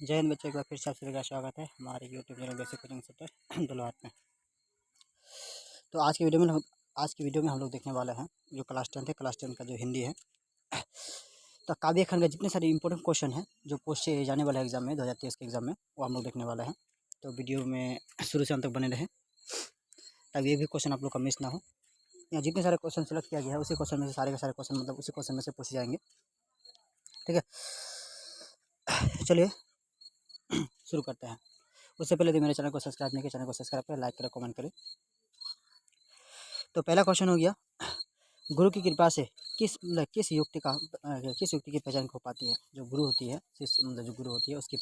जय हिंद बच्चों, एक बार फिर से आप सभी का स्वागत है हमारे YouTube channel basic coaching centre Dulwat में। तो आज की वीडियो में हम लोग देखने वाले हैं जो क्लास 10 है, क्लास 10 का जो हिंदी है। तो काव्य खंड का जितने सारे इंपॉर्टेंट क्वेश्चन हैं जो पूछे जाने वाले एग्जाम में 2023 के एग्जाम में, वो हम लोग देखने वाले हैं। तो वीडियो में शुरू से अंत तक बने रहें ताकि ये भी क्वेश्चन आप लोग का मिस ना हो। यहाँ जितने सारे क्वेश्चन सेलेक्ट किया गया है उसी क्वेश्चन में से सारे के सारे क्वेश्चन मतलब उसी क्वेश्चन में से पूछे जाएंगे। ठीक है, चलिए शुरू करते हैं। उससे पहले यदि मेरे चैनल को सब्सक्राइब नहीं किया, चैनल को सब्सक्राइब करें, लाइक करें, कमेंट करें। तो पहला क्वेश्चन हो गया, गुरु की कृपा से किस युक्ति की पहचान हो पाती है। जो गुरु होती है, जो गुरु होती है उसकी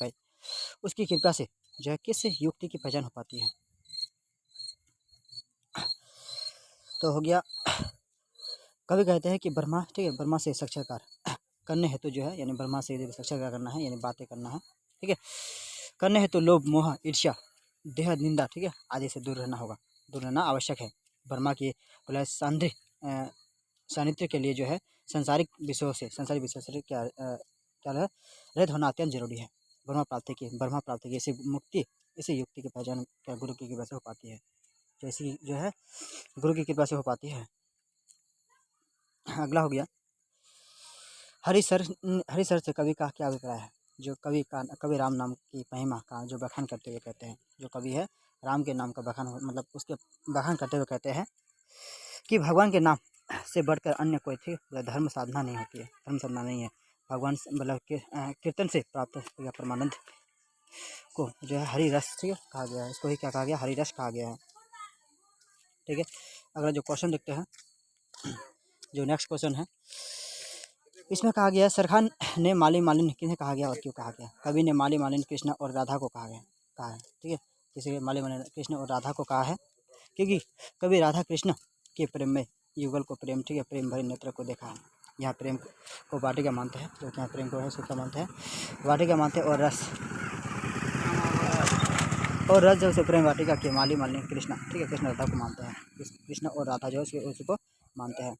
कृपा से जो है किस युक्ति की पहचान हो पाती है। तो हो गया, कवि कहते हैं कि ब्रह्मा, ठीक है, ब्रह्मा से साक्षात्कार करने हेतु जो है, यानी ब्रह्मा से यदि साक्षात्कार करना है यानी बातें करना है, ठीक है, करने हेतु लोभ, मोह, ईर्ष्या, देह निंदा, ठीक है, आदि से दूर रहना आवश्यक है। ब्रह्मा की बोला सानिध्य के लिए जो है सांसारिक विषयों से क्या है, रहित होना अत्यंत जरूरी है। ब्रह्मा प्राप्ति की इसी युक्ति की पहचान क्या गुरु की कृपा से हो पाती है। जैसी जो है गुरु की कृपा से हो पाती है। अगला हो गया, हरिसर से कवि का क्या अभिप्राय है। जो कवि राम नाम की महिमा का जो बखान करते हुए कहते हैं, जो कवि है राम के नाम का बखान मतलब उसके बखान करते हुए कहते हैं कि भगवान के नाम से बढ़कर अन्य कोई थी धर्म साधना नहीं होती है, धर्म साधना नहीं है। भगवान मतलब कीर्तन से प्राप्त परमानंद को जो है हरि रस, ठीक है, कहा गया है। इसको ही क्या कहा गया, हरि रस कहा गया है। ठीक है, अगला जो क्वेश्चन देखते हैं, जो नेक्स्ट क्वेश्चन है, इसमें कहा गया है सरखान ने माली मालिन किन्हें कहा गया और क्यों कहा गया। कवि ने माली मालिन कृष्ण और राधा को कहा है। ठीक है, किसी माली मालिन कृष्ण और राधा को कहा है क्योंकि कवि राधा कृष्ण के प्रेम में युगल को प्रेम, ठीक है, प्रेम भरे नेत्र को देखा है। यहाँ प्रेम को वाटिका मानते हैं, तो यहाँ प्रेम को है सूखा मानते हैं, वाटिका मानते हैं। और रस जो है प्रेम वाटिका के माली मालिनी कृष्णा, ठीक है, कृष्ण राधा को मानते हैं। कृष्ण और राधा जो है उसको मानते हैं।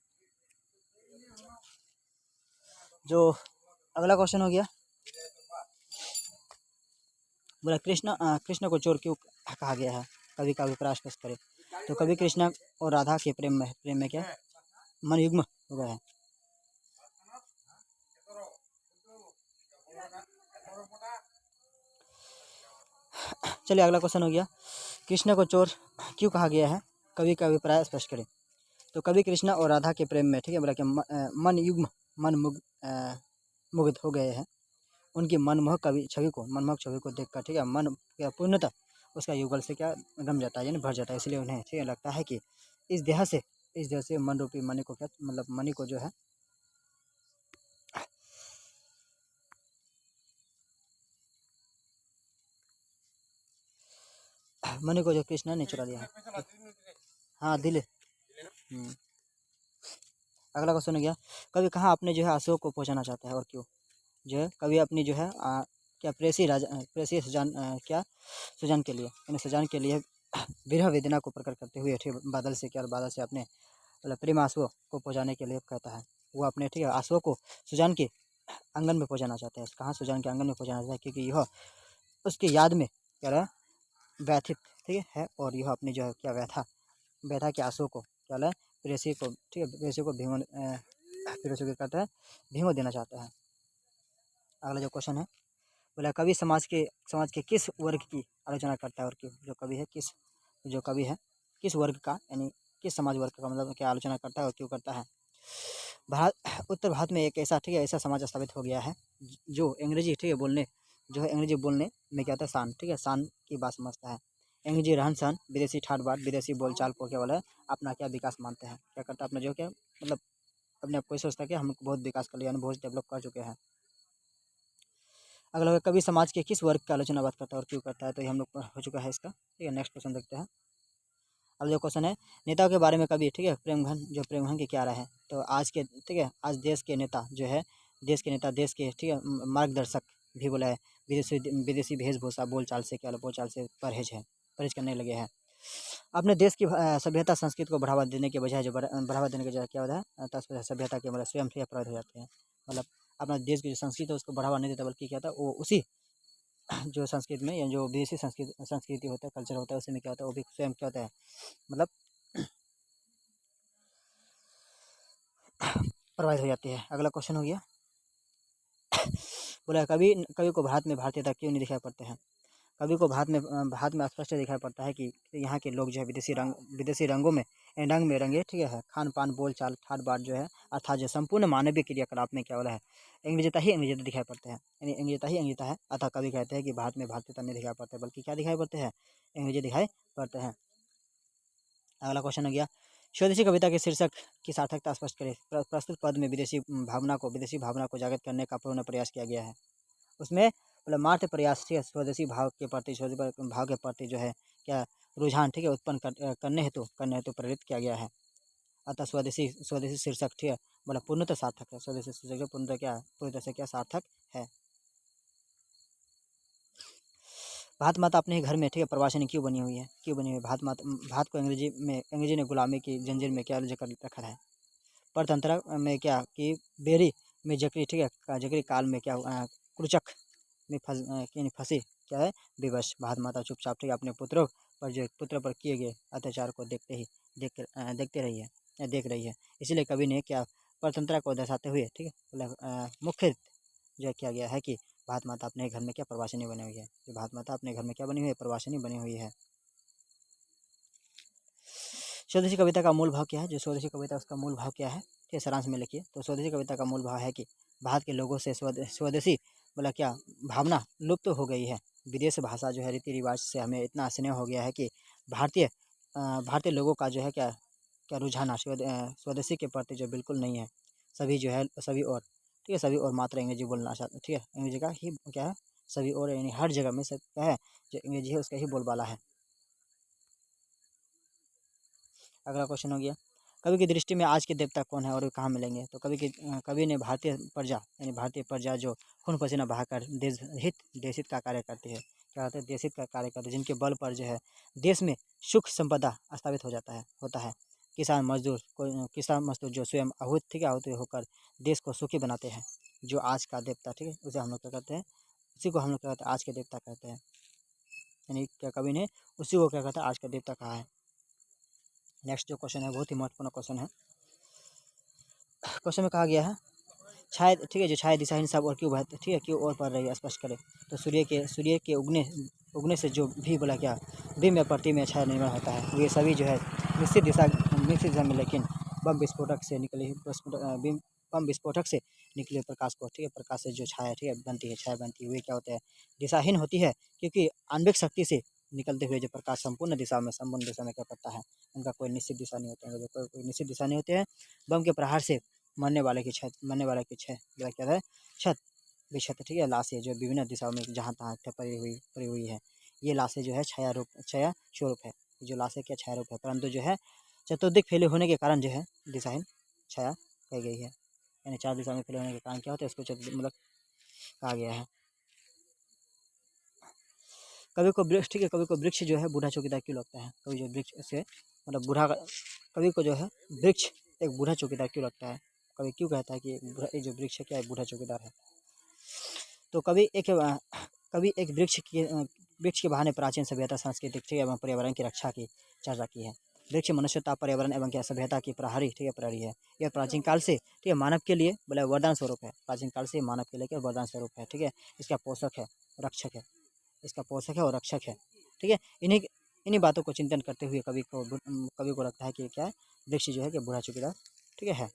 जो अगला क्वेश्चन हो गया, बोला कृष्ण को चोर क्यों कहा गया है, कवि का अभिप्राय स्पष्ट करे। तो कवि कृष्ण और राधा के प्रेम में क्या मन युग्म हो गए हैं। चलिए अगला क्वेश्चन हो गया, कृष्ण को चोर क्यों कहा गया है, कवि का अभिप्राय स्पष्ट करें। तो कवि कृष्ण और राधा के प्रेम में, ठीक है, बोला कि मुग्ध हो गए हैं। उनकी मनमोहक छवि को देखकर, ठीक है, मन क्या पूर्णतः उसका युगल से क्या गम जाता है, यानी भर जाता है। इसलिए उन्हें, ठीक है, लगता है कि इस देह से मन रूपी मणि को क्या मतलब मणि को जो है मणि को जो कृष्ण ने चुरा लिया है। हाँ दिल। अगला क्वेश्चन हो गया, कवि कहाँ अपने जो है आंसुओं को पहुँचाना चाहता है और क्यों। जो है कवि अपनी जो है क्या प्रेसी सुजान के लिए, यानी सुजान के लिए विरह वेदना को प्रकट करते हुए, ठीक है, बादल से अपने मतलब प्रेम आंसुओं को पहुँचाने के लिए कहता है। वो अपने, ठीक है, आंसुओं को सुजान के आंगन में पहुँचाना चाहते हैं। कहाँ, सुजान के आंगन में पहुँचाना चाहता है, क्योंकि यह उसकी याद में क्या रहा व्यथित, ठीक है, और यह अपनी जो है क्या व्यथा के आंसुओं को क्या है प्रेसी को, ठीक है, प्रेसी को प्रेसी को कहता है भीमो देना चाहता है। अगला जो क्वेश्चन है, बोला कवि समाज के किस वर्ग की आलोचना करता है और क्यों। जो कवि है किस वर्ग का, यानी किस समाज वर्ग का मतलब क्या आलोचना करता है और क्यों करता है। उत्तर भारत में एक ऐसा, ठीक है, ऐसा समाज स्थापित हो गया है जो अंग्रेजी, ठीक है, अंग्रेजी बोलने में क्या होता है शान, ठीक है, शान की बात समझता है। अंग्रेजी रहन सहन, विदेशी ठाट बाट, विदेशी बोलचाल को क्या बोला है अपना क्या विकास मानते हैं। क्या करता है अपना जो क्या मतलब अपने आप को सोचता है कि हम बहुत विकास कर लिया, बहुत डेवलप कर चुके हैं। अगला कवि समाज के किस वर्ग की आलोचना बात करता है और क्यों करता है। तो ये हम लोग हो चुका है इसका, ठीक है। नेक्स्ट क्वेश्चन देखते हैं। अब जो क्वेश्चन है, नेताओं के बारे में कवि, ठीक है, प्रेम घन की क्या राय है। तो आज के, ठीक है, आज देश के नेता जो है देश के, ठीक है, मार्गदर्शक भी बोला है। विदेशी वेशभूषा बोलचाल से परहेज करने लगे हैं। अपने देश की सभ्यता संस्कृति को बढ़ावा देने के बजाय क्या होता है सभ्यता के मतलब स्वयं से प्रभावित हो जाते हैं। मतलब अपना देश की जो संस्कृति है उसको बढ़ावा नहीं देता, बल्कि क्या था वो उसी जो संस्कृति में या जो विदेशी संस्कृति होता है, कल्चर होता है, उसमें क्या होता है, वो भी स्वयं क्या होता है, मतलब प्रभावित हो जाती है। अगला क्वेश्चन हो गया, बोला कवि कवि को भारत में भारतीयता क्यों नहीं दिखाई पड़ते हैं। कवि को भारत में स्पष्ट दिखाई पड़ता है कि यहाँ के लोग जो है विदेशी रंगों में रंग में रंगे, ठीक है, खान पान बोल चाल ठाट बाट जो है, अर्थात जो संपूर्ण मानवीय क्रियाकलाप में क्या हो रहा है, अंग्रेजता दिखाई पड़ते हैं, यानी अंग्रेजता है। अतः कवि कहते हैं कि भारत में भारतीयता नहीं दिखाई पड़ते, बल्कि क्या दिखाई पड़ते हैं, अंग्रेजी दिखाई पड़ते हैं। अगला क्वेश्चन हो गया, स्वदेशी कविता के शीर्षक की सार्थकता स्पष्ट करें। प्रस्तुत पद में विदेशी भावना को जागृत करने का पूर्ण प्रयास किया गया है। उसमें मतलब मात्र प्रयास, ठीक है, स्वदेशी भाव के प्रति जो है क्या रुझान, ठीक है, उत्पन्न करने हेतु प्रेरित किया गया है। अतः स्वदेशी शीर्षक, ठीक है, मतलब पूर्णतः सार्थक है। स्वदेशी शीर्षक पूरी तरह से क्या सार्थक है। भारत माता अपने ही घर में, ठीक है, प्रवासिनी क्यों बनी हुई है। भारत को अंग्रेजी ने गुलामी की जंजीर में क्या उलझ कर रखा है। परतंत्र में क्या कि बेरी में जकरी, ठीक है, जकरी काल में क्या कुचक में फंसी क्या है, विवश। भारत माता चुपचाप, ठीक है, अपने पुत्र पर किए गए अत्याचार को देख रही है। इसीलिए कवि ने क्या परतंत्रा को दर्शाते हुए, ठीक है, मतलब मुख्य जो किया गया है कि भारत माता अपने घर में क्या प्रवासिनी बनी हुई है। जो भारत माता अपने घर में क्या बनी हुई है, प्रवासिनी बनी हुई है। स्वदेशी कविता का मूल भाव क्या है। जो स्वदेशी कविता उसका मूल भाव क्या है, ठीक है, सारांश में लिखिए। तो स्वदेशी कविता का मूल भाव है कि भारत के लोगों से स्वदेशी मतलब क्या भावना लुप्त हो गई है। विदेश भाषा जो है, रीति रिवाज से हमें इतना स्नेह हो गया है कि भारतीय लोगों का जो है क्या रुझान स्वदेशी के प्रति जो बिल्कुल नहीं है। सभी और, ठीक है, सभी और मात्र अंग्रेजी बोलना चाहते, ठीक है, अंग्रेजी का ही क्या है, सभी और, यानी हर जगह में सब क्या है, जो अंग्रेजी है उसका ही बोलबाला है। अगला क्वेश्चन हो गया, कवि की दृष्टि में आज के देवता कौन है और वे कहाँ मिलेंगे। तो कवि ने भारतीय प्रजा जो खून पसीना बहाकर देश हित का कार्य करती है, क्या होता है, देश हित का कार्य करती है, जिनके बल पर जो है देश में सुख संपदा स्थापित होता है। किसान मजदूर जो स्वयं आहुति होकर देश को सुखी बनाते हैं, जो आज का देवता, ठीक है, उसे हम लोग क्या कहते हैं, उसी को हम लोग क्या कहते हैं, आज के देवता कहते हैं। यानी क्या कवि ने उसी को क्या कहता है, आज का देवता कहा है। नेक्स्ट जो क्वेश्चन है बहुत ही महत्वपूर्ण क्वेश्चन है। क्वेश्चन में कहा गया है, छाया, ठीक है, जो छाया दिशाहीन सब और क्यों बहती, ठीक है, क्यों और पड़ रही है, स्पष्ट करें। तो सूर्य के उगने से जो भी बोला क्या बिंब या प्रति में छाया निर्माण होता है, ये सभी जो है निश्चित दिशा में, लेकिन बम विस्फोटक से निकले बिंब बम विस्फोटक से निकले प्रकाश को, ठीक है, प्रकाश से जो छाया, ठीक है, छाया बनती हुई क्या होता है, दिशाहीन होती है। क्योंकि आणविक शक्ति से निकलते हुए जो प्रकाश संपूर्ण दिशा में क्या करता है, उनका कोई निश्चित दिशा नहीं होता है, कोई निश्चित दिशा नहीं होते हैं। बम के प्रहार से मरने वाले की छत क्या है, छत विक्षत, ठीक है, लाशें जो विभिन्न दिशाओं में जहाँ तहाँ पड़ी हुई है, ये लाशें जो है छाया स्वरूप है। जो लाशें क्या छाया रूप है, परंतु जो है चतुर्दिक फैले होने के कारण जो है दिशाहीन छाया कही गई है। यानी 4 दिशा में फैले होने के कारण क्या होता है, इसको मतलब कहा गया है। कवि को वृक्ष जो है बूढ़ा चौकीदार क्यों लगता है। कवि जो वृक्ष से मतलब कवि को जो है वृक्ष एक बूढ़ा चौकीदार क्यों लगता है। कवि क्यों कहता है कि ये जो वृक्ष है क्या है, बूढ़ा चौकीदार है। तो कवि एक वृक्ष के बहाने प्राचीन सभ्यता, सांस्कृतिक एवं पर्यावरण की रक्षा की चर्चा की है। वृक्ष मनुष्यता, पर्यावरण एवं क्या सभ्यता की प्रहरी है। यह प्राचीन काल से, ठीक है, मानव के लिए बोले वरदान स्वरूप है। प्राचीन काल से मानव के लिए क्या वरदान स्वरूप है, ठीक है, इसका पोषक है, रक्षक है, इसका पोषक है और रक्षक है, ठीक है। इन्हीं बातों को चिंतन करते हुए कवि को लगता है कि क्या है, वृक्ष जो है कि बूढ़ा चौकीदार, ठीक है।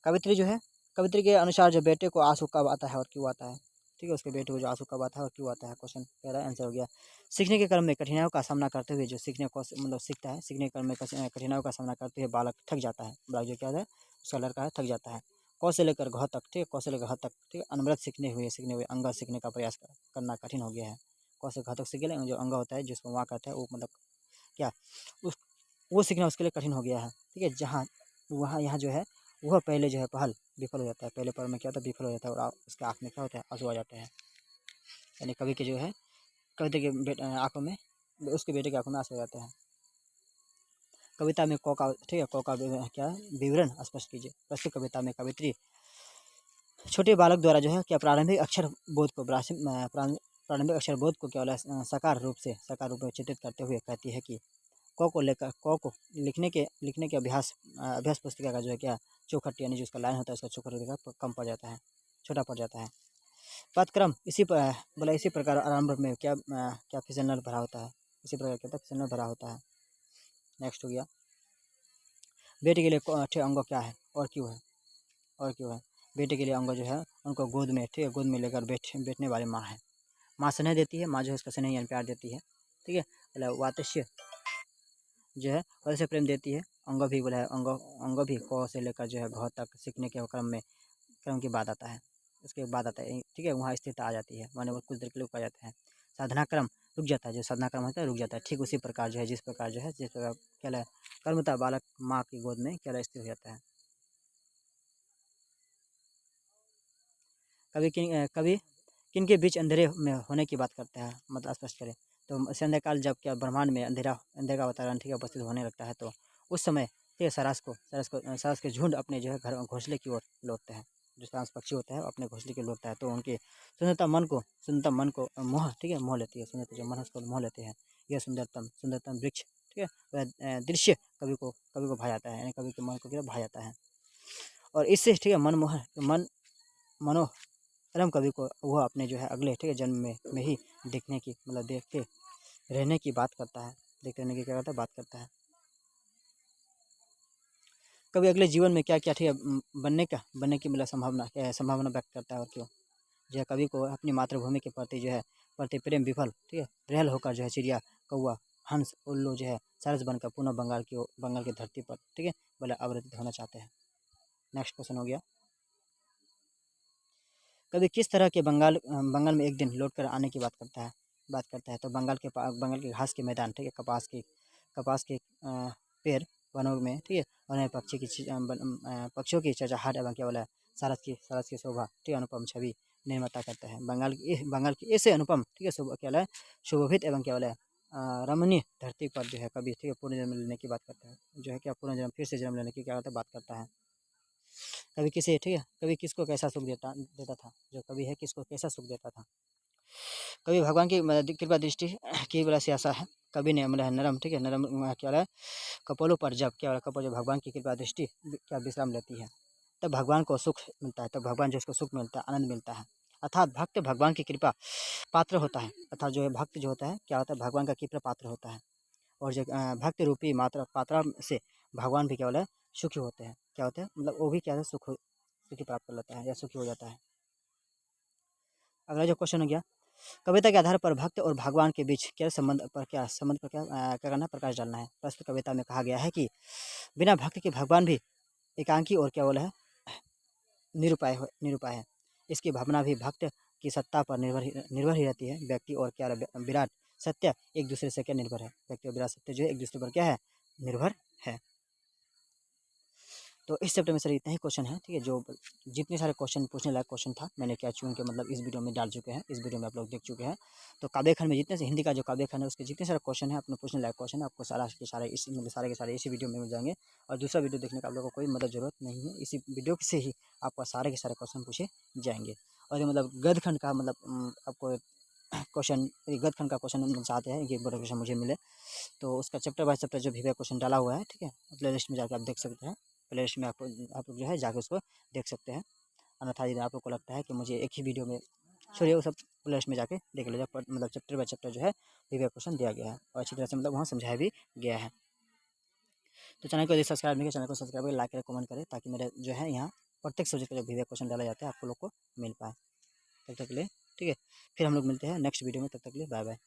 कवित्री के अनुसार जो बेटे को आंसू कब आता है और क्यों आता है, ठीक है, उसके बेटे को जो आंसू कब आता है और क्यों आता है, क्वेश्चन पहला आंसर हो गया। सीखने के क्रम में कठिनाइयों का सामना करते हुए जो सीखता है, सीखने के क्रम में कठिनाइयों का सामना करते हुए बालक थक जाता है। बालक जो क्या है, उसका लड़का है, थक जाता है। क से लेकर घ तक, ठीक है, क से लेकर ह तक, ठीक है, अनवरत सीखने हुए अंग सीखने का प्रयास करना कठिन हो गया है। क से घ तक सीख गए, जो अंग होता है जिसको वहाँ कहते हैं, वो मतलब क्या उस वो सीखना उसके लिए कठिन हो गया है, ठीक है। जहाँ वहाँ यहाँ जो है वह पहले जो है पहल विफल हो जाता है, पहले पहल में क्या होता है, विफल हो जाता है, और उसके आँख में क्या होता है, आंसू आ जाते हैं। यानी कवि के जो है कविता के आंखों में, उसके बेटे की आंखों में आंसू आ जाते हैं। कविता में क का, ठीक है, क का क्या विवरण स्पष्ट कीजिए। प्रस्तुत कविता में कवित्री छोटे बालक द्वारा जो है क्या प्रारंभिक अक्षर बोध को प्रारंभिक अक्षर बोध को केवल साकार रूप में चित्रित करते हुए कहती है कि क को लिखने के अभ्यास पुस्तिका का जो है क्या चौखट यानी जो उसका लाइन होता है उसका चौखट कम पड़ जाता है, छोटा पड़ जाता है। पाठक्रम इसी प्रकार आरंभ में क्या फिसलना भरा होता है, इसी प्रकार क्या फिसलना भरा होता है। नेक्स्ट हो गया, बेटे के लिए ठीक अंग क्या है और क्यों है। बेटे के लिए अंग जो है उनको गोद में, ठीक है, गोद में लेकर बैठने वाली माँ है। माँ स्नेह देती है, माँ जो है उसका स्नेह यानी प्यार देती है, ठीक है। मतलब वात्स्य जो है वैसे प्रेम देती है। अंग भी बोला है, अंग भी क से लेकर जो है घ तक सीखने के क्रम के बाद आता है, उसके बाद आता है, ठीक है। वहाँ स्थिरता आ जाती है, माने वो कुछ देर के लिए रुक जाता है। साधना क्रम रुक जाता है, जो साधना क्रम होता है रुक जाता है। ठीक उसी प्रकार जो है जिस प्रकार क्या कर्मता बालक माँ की गोद में क्या स्थिर हो जाता है। कभी किन के बीच अंधेरे में होने की बात करता है, मतलब स्पष्ट करें तो संध्याकाल जब क्या ब्रह्मांड में अंधेरा का वातावरण, ठीक है, उपस्थित होने लगता है, तो उस समय ठीक है सारस के झुंड अपने जो है घर घोंसले की ओर लौटते हैं। जो सारस पक्षी होता है अपने घोंसले की ओर लौटता है, तो उनके सुंदरता मन को मोह, ठीक है, मोह लेती है। सुंदरता जो मन है उसको मोह लेते हैं। यह सुंदरतम वृक्ष, ठीक है, वह दृश्य कवि को भा जाता है, यानी कवि के मन को क्या भा जाता है। और इससे ठीक है मनो एवं कवि को वह अपने जो है अगले, ठीक है, जन्म में ही देखने की, मतलब देखते रहने की बात करता है। देखते रहने की क्या करता है, बात करता है। कभी अगले जीवन में क्या क्या, ठीक है, बनने की मतलब संभावना व्यक्त करता है और क्यों। जो है कवि को अपनी मातृभूमि के प्रति जो है प्रेम विफल, ठीक है, विरल होकर जो है चिड़िया, कौवा, हंस, उल्लू जो है सारस बनकर पुनः बंगाल की धरती पर, ठीक है, बोले अवतरित होना चाहते हैं। नेक्स्ट क्वेश्चन हो गया, कभी किस तरह के बंगाल में एक दिन लौट कर आने की बात करता है। तो बंगाल के घास के मैदान, ठीक है, कपास के पेड़, वनों में, ठीक है, वनों पक्षियों की चहचहाहट एवं क्या बोला सारस की शोभा, ठीक है, अनुपम छवि निर्माता करता है। बंगाल की ऐसे अनुपम, ठीक है, क्या बोला शोभित एवं क्या बोला रमणीय धरती पर जो है कभी, ठीक है, पुनर्जन्म लेने की बात करता है। जो है क्या पुनर्जन्म, फिर से जन्म लेने की क्या करता है, बात करता है। कभी किसे, ठीक है, कभी किसको कैसा सुख देता था, जो कभी है किसको कैसा सुख देता था। कभी भगवान की कृपा दृष्टि की वाला से ऐसा है। कभी ने मतलब नरम, ठीक है, नरम क्या है कपोलों पर जब क्या कपोल जब भगवान की कृपा दृष्टि क्या विश्राम लेती है, तब भगवान को सुख मिलता है, तब भगवान जिसको सुख मिलता है, आनंद मिलता है। अर्थात भक्त भगवान की कृपा पात्र होता है, अर्थात जो है भक्त जो होता है क्या होता है, भगवान का कृपा पात्र होता है। और जो भक्ति रूपी पात्रा से भगवान भी क्या बोला सुखी होते हैं, क्या होते हैं, मतलब वो भी क्या है सुखी प्राप्त कर लेता है या सुखी हो जाता है। अगला जो क्वेश्चन हो गया, कविता के आधार पर भक्त और भगवान के बीच क्या करना, प्रकाश डालना है। प्रस्तुत कविता में कहा गया है कि बिना भक्त के भगवान भी एकांकी और क्या बोला है निरुपाय है। इसकी भावना भी भक्त की सत्ता पर निर्भर ही रहती है। व्यक्ति और क्या विराट सत्य एक दूसरे से क्या निर्भर है, व्यक्ति और विराट सत्य जो है एक दूसरे पर क्या है, निर्भर है। तो इस चैप्टर में सर इतना ही क्वेश्चन है, ठीक है। जो जितने सारे क्वेश्चन पूछने लायक क्वेश्चन था मैंने क्या चुन के मतलब इस वीडियो में डाल चुके हैं, इस वीडियो में आप लोग देख चुके हैं। तो काव्य खंड में जितने से हिंदी का जो काव्य खंड है उसके जितने सारे क्वेश्चन है अपने पूछने लायक क्वेश्चन है, आपको सारे के सारे इसी वीडियो में मिल जाएंगे। और दूसरा वीडियो देखने का आप लोगों को कोई मतलब जरूरत नहीं है, इसी वीडियो से ही आपको सारे के सारे क्वेश्चन पूछे जाएंगे। और जो मतलब गद्य खंड का मतलब आपको क्वेश्चन, गद्य खंड का क्वेश्चन चाहते हैं कि क्वेश्चन मुझे मिले, तो उसका चैप्टर बाय चैप्टर जो भी क्वेश्चन डाला हुआ है, ठीक है, प्ले लिस्ट में जाकर आप देख सकते हैं। प्ले लिस्ट में आप लोग जो है जाकर उसको देख सकते हैं। अन्यथा यदि आप लोग को लगता है कि मुझे एक ही वीडियो में छोड़िए, वो सब प्ले लिस्ट में जाके देख लीजिए, मतलब चैप्टर बाय चैप्टर जो है भी क्वेश्चन दिया गया है और अच्छी तरह से मतलब वहाँ समझाया भी गया है। तो चैनल को यदि सब्सक्राइब नहीं किया, चैनल को सब्सक्राइब करें, लाइक करें, कमेंट करें, ताकि मेरे जो है यहाँ प्रत्येक सब्जेक्ट का जो भी क्वेश्चन डाला जाता है आप लोग को मिल पाए। तब तक के लिए ठीक है, फिर हम लोग मिलते हैं नेक्स्ट वीडियो में, तब तक के लिए बाय बाय।